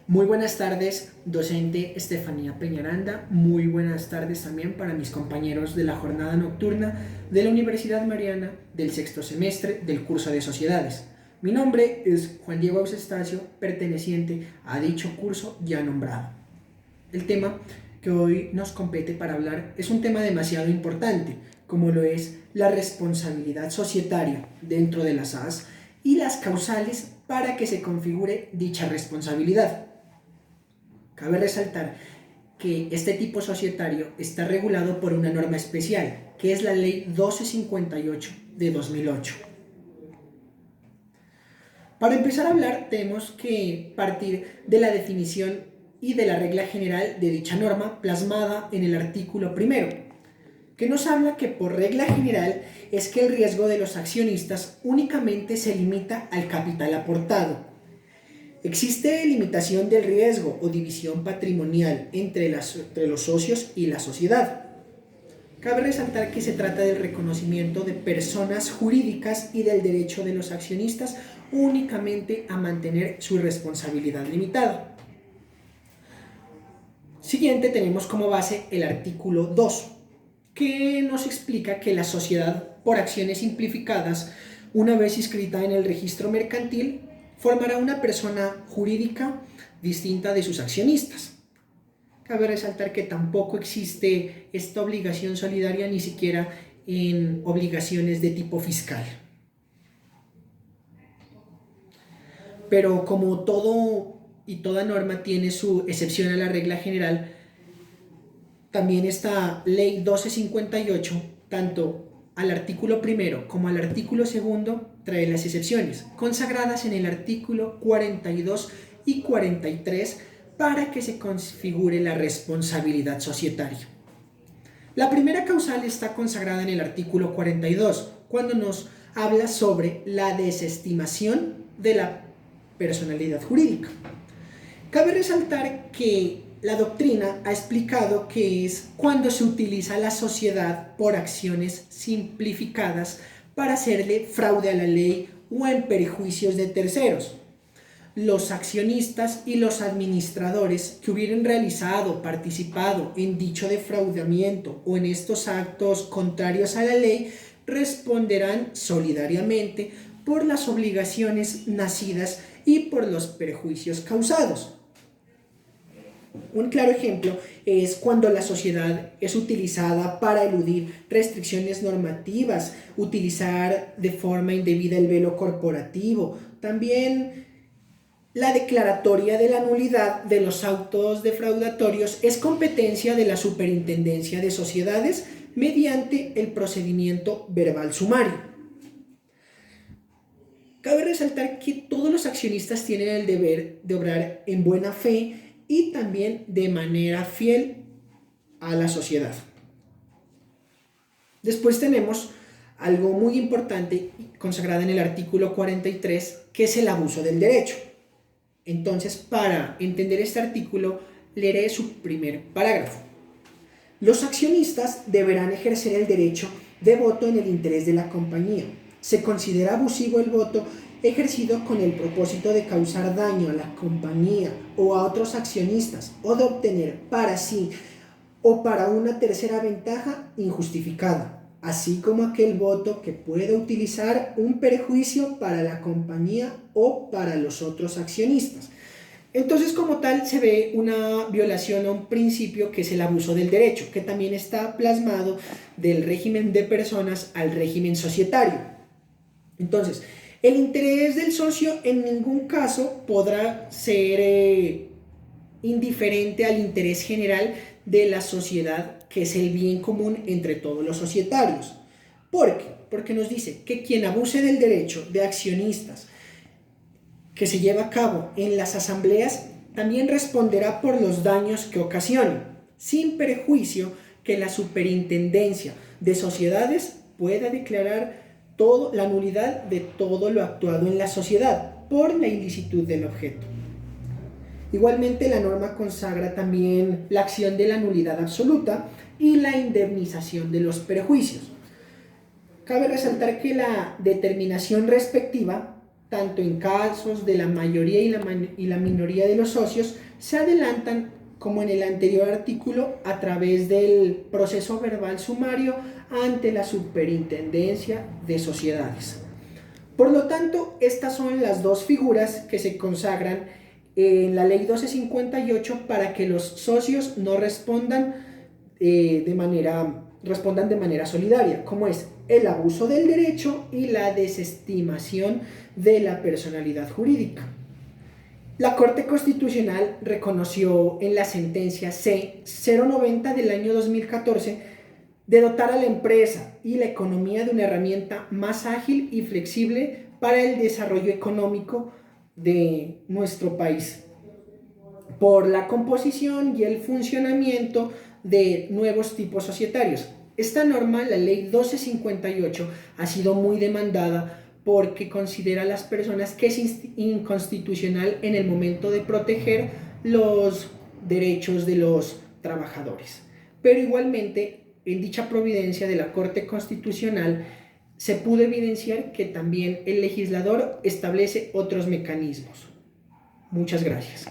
Muy buenas tardes, docente Estefanía Peñaranda. Muy buenas tardes también para mis compañeros de la jornada nocturna de la Universidad Mariana del sexto semestre del curso de Sociedades. Mi nombre es Juan Diego Ausestacio, perteneciente a dicho curso ya nombrado. El tema que hoy nos compete para hablar es un tema demasiado importante, como lo es la responsabilidad societaria dentro de las SAS y las causales para que se configure dicha responsabilidad. Cabe resaltar que este tipo societario está regulado por una norma especial, que es la Ley 1258 de 2008. Para empezar a hablar, tenemos que partir de la definición y de la regla general de dicha norma plasmada en el artículo primero, que nos habla que por regla general es que el riesgo de los accionistas únicamente se limita al capital aportado. Existe limitación del riesgo o división patrimonial entre los socios y la sociedad. Cabe resaltar que se trata del reconocimiento de personas jurídicas y del derecho de los accionistas únicamente a mantener su responsabilidad limitada. Siguiente tenemos como base el artículo 2, que nos explica que la sociedad por acciones simplificadas, una vez inscrita en el registro mercantil, formará una persona jurídica distinta de sus accionistas. Cabe resaltar que tampoco existe esta obligación solidaria ni siquiera en obligaciones de tipo fiscal. Pero como todo y toda norma tiene su excepción a la regla general, también esta ley 1258, tanto al artículo primero como al artículo segundo, trae las excepciones, consagradas en el artículo 42 y 43 para que se configure la responsabilidad societaria. La primera causal está consagrada en el artículo 42, cuando nos habla sobre la desestimación de la personalidad jurídica. Cabe resaltar que la doctrina ha explicado que es cuando se utiliza la sociedad por acciones simplificadas para hacerle fraude a la ley o en perjuicios de terceros. Los accionistas y los administradores que hubieran realizado, participado en dicho defraudamiento o en estos actos contrarios a la ley responderán solidariamente por las obligaciones nacidas y por los perjuicios causados. Un claro ejemplo es cuando la sociedad es utilizada para eludir restricciones normativas, utilizar de forma indebida el velo corporativo, también la declaratoria de la nulidad de los autos defraudatorios es competencia de la Superintendencia de Sociedades mediante el procedimiento verbal sumario. Cabe resaltar que todos los accionistas tienen el deber de obrar en buena fe y también de manera fiel a la sociedad. Después tenemos algo muy importante consagrado en el artículo 43, que es el abuso del derecho. Entonces, para entender este artículo, leeré su primer parágrafo. Los accionistas deberán ejercer el derecho de voto en el interés de la compañía. Se considera abusivo el voto ejercido con el propósito de causar daño a la compañía o a otros accionistas o de obtener para sí o para una tercera ventaja injustificada, así como aquel voto que pueda utilizar un perjuicio para la compañía o para los otros accionistas. Entonces, como tal, se ve una violación a un principio que es el abuso del derecho, que también está plasmado del régimen de personas al régimen societario. Entonces, el interés del socio en ningún caso podrá ser indiferente al interés general de la sociedad, que es el bien común entre todos los societarios. ¿Por qué? Porque nos dice que quien abuse del derecho de accionistas que se lleva a cabo en las asambleas también responderá por los daños que ocasione, sin perjuicio que la Superintendencia de Sociedades pueda declarar la nulidad de todo lo actuado en la sociedad por la ilicitud del objeto. Igualmente, la norma consagra también la acción de la nulidad absoluta y la indemnización de los perjuicios. Cabe resaltar que la determinación respectiva tanto en casos de la mayoría y la minoría de los socios, se adelantan, como en el anterior artículo, a través del proceso verbal sumario ante la Superintendencia de Sociedades. Por lo tanto, estas son las dos figuras que se consagran en la Ley 1258 para que los socios no respondan respondan de manera solidaria, como es el abuso del derecho y la desestimación de la personalidad jurídica. La Corte Constitucional reconoció en la sentencia C-090 del año 2014 de dotar a la empresa y la economía de una herramienta más ágil y flexible para el desarrollo económico de nuestro país, por la composición y el funcionamiento de nuevos tipos societarios. Esta norma, la Ley 1258, ha sido muy demandada porque considera a las personas que es inconstitucional en el momento de proteger los derechos de los trabajadores. Pero igualmente, en dicha providencia de la Corte Constitucional, se pudo evidenciar que también el legislador establece otros mecanismos. Muchas gracias.